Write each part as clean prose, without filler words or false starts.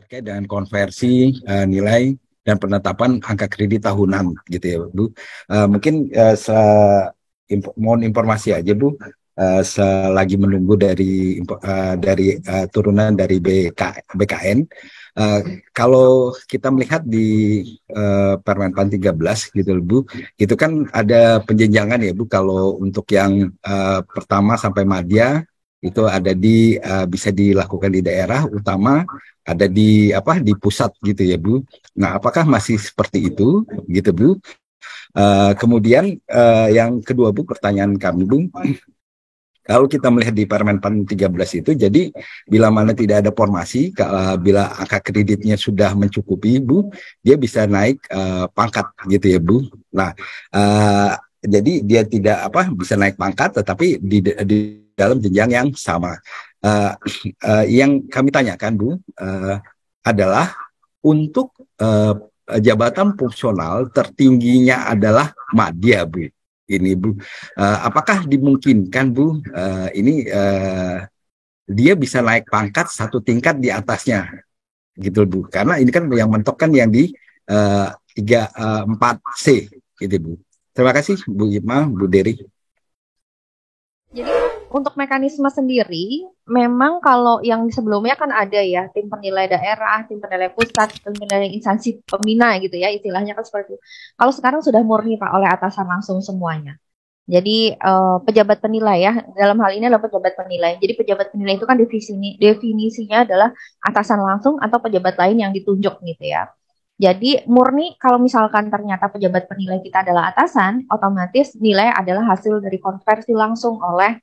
terkait dengan konversi nilai dan penetapan angka kredit tahunan gitu ya Bu. Mungkin mohon informasi aja Bu, selagi menunggu dari turunan dari BKN. Kalau kita melihat di Permenpan 13 gitu Bu, itu kan ada penjenjangan ya Bu. Kalau untuk yang pertama sampai madya itu ada bisa dilakukan di daerah utama, ada di pusat gitu ya Bu. Nah, apakah masih seperti itu gitu Bu? Kemudian yang kedua Bu, pertanyaan kami Bu, kalau kita melihat di Permen 13 itu, jadi bila mana tidak ada formasi, bila angka kreditnya sudah mencukupi, Bu, dia bisa naik pangkat gitu ya, Bu. Nah, jadi dia tidak bisa naik pangkat, tetapi di dalam jenjang yang sama. Uh, yang kami tanyakan, Bu, adalah untuk jabatan fungsional tertingginya adalah madya, Bu. Ini Bu, apakah dimungkinkan Bu, ini dia bisa naik pangkat satu tingkat di atasnya, gitu Bu? Karena ini kan yang mentok kan yang di 4C, gitu Bu. Terima kasih Bu Ima, Bu Dery. Jadi untuk mekanisme sendiri, memang kalau yang sebelumnya kan ada ya, tim penilai daerah, tim penilai pusat, tim penilai instansi pembina gitu ya, istilahnya kan seperti itu. Kalau sekarang sudah murni Pak oleh atasan langsung semuanya. Jadi pejabat penilai ya, dalam hal ini adalah pejabat penilai. Jadi pejabat penilai itu kan definisinya adalah atasan langsung atau pejabat lain yang ditunjuk gitu ya. Jadi murni kalau misalkan ternyata pejabat penilai kita adalah atasan, otomatis nilai adalah hasil dari konversi langsung oleh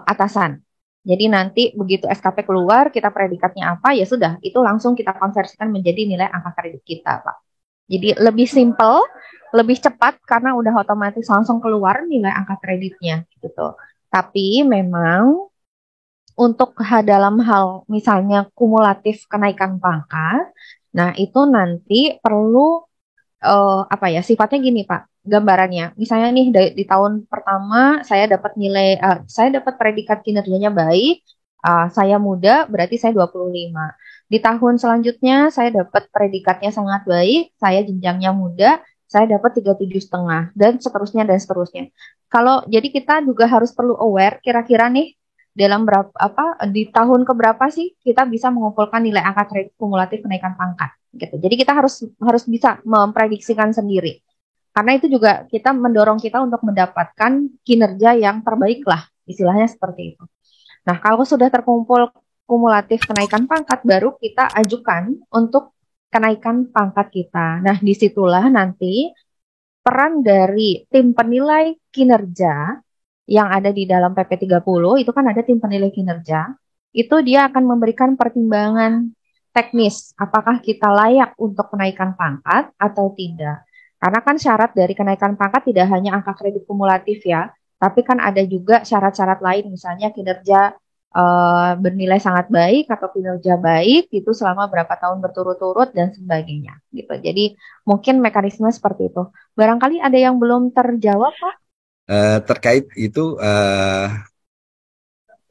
atasan. Jadi nanti begitu SKP keluar, kita predikatnya apa, ya sudah, itu langsung kita konversikan menjadi nilai angka kredit kita, Pak. Jadi lebih simple, lebih cepat karena udah otomatis langsung keluar nilai angka kreditnya gitu. Tapi memang untuk dalam hal misalnya kumulatif kenaikan pangkat, nah itu nanti perlu sifatnya gini Pak, gambarannya. Misalnya nih di tahun pertama saya dapat predikat kinerjanya baik, saya muda berarti saya 25. Di tahun selanjutnya saya dapat predikatnya sangat baik, saya jenjangnya muda, saya dapat 37,5 dan seterusnya dan seterusnya. Kalau jadi kita juga harus perlu aware kira-kira nih dalam di tahun keberapa sih kita bisa mengumpulkan nilai angka kredit kumulatif kenaikan pangkat gitu. Jadi kita harus harus bisa memprediksikan sendiri. Karena itu juga kita mendorong kita untuk mendapatkan kinerja yang terbaik lah, istilahnya seperti itu. Nah, kalau sudah terkumpul kumulatif kenaikan pangkat, baru kita ajukan untuk kenaikan pangkat kita. Nah, disitulah nanti peran dari tim penilai kinerja yang ada di dalam PP 30, itu kan ada tim penilai kinerja, itu dia akan memberikan pertimbangan teknis, apakah kita layak untuk kenaikan pangkat atau tidak. Karena kan syarat dari kenaikan pangkat tidak hanya angka kredit kumulatif ya, tapi kan ada juga syarat-syarat lain, misalnya kinerja bernilai sangat baik atau kinerja baik itu selama berapa tahun berturut-turut dan sebagainya gitu. Jadi mungkin mekanisme seperti itu. Barangkali ada yang belum terjawab, Pak? Terkait itu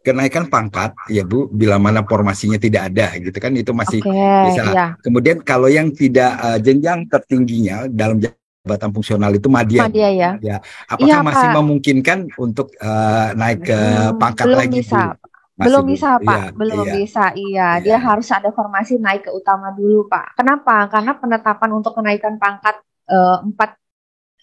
kenaikan pangkat ya Bu, bila mana formasinya tidak ada gitu kan, itu masih Oke, bisa. iya. Kemudian kalau yang tidak jenjang tertingginya dalam jabatan fungsional itu madya Bu. Madya ya. Ya, Iya, apakah masih Pak. memungkinkan untuk naik ke pangkat Belum lagi bisa. Bu? Masih Belum Bu. bisa, Pak. Iya, Belum iya, bisa. Iya, dia iya. harus ada formasi naik ke utama dulu, Pak. Kenapa? Karena penetapan untuk kenaikan pangkat 4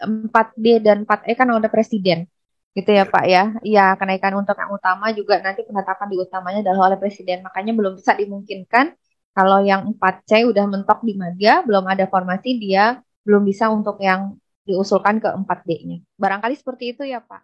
4D dan 4E kan ada presiden. Gitu ya, Iya. Pak ya. Iya, kenaikan untuk yang utama juga nanti penetapan di utamanya adalah oleh presiden. Makanya belum bisa dimungkinkan kalau yang 4C udah mentok di media, belum ada formasi, dia belum bisa untuk yang diusulkan ke 4D-nya. Barangkali seperti itu ya, Pak.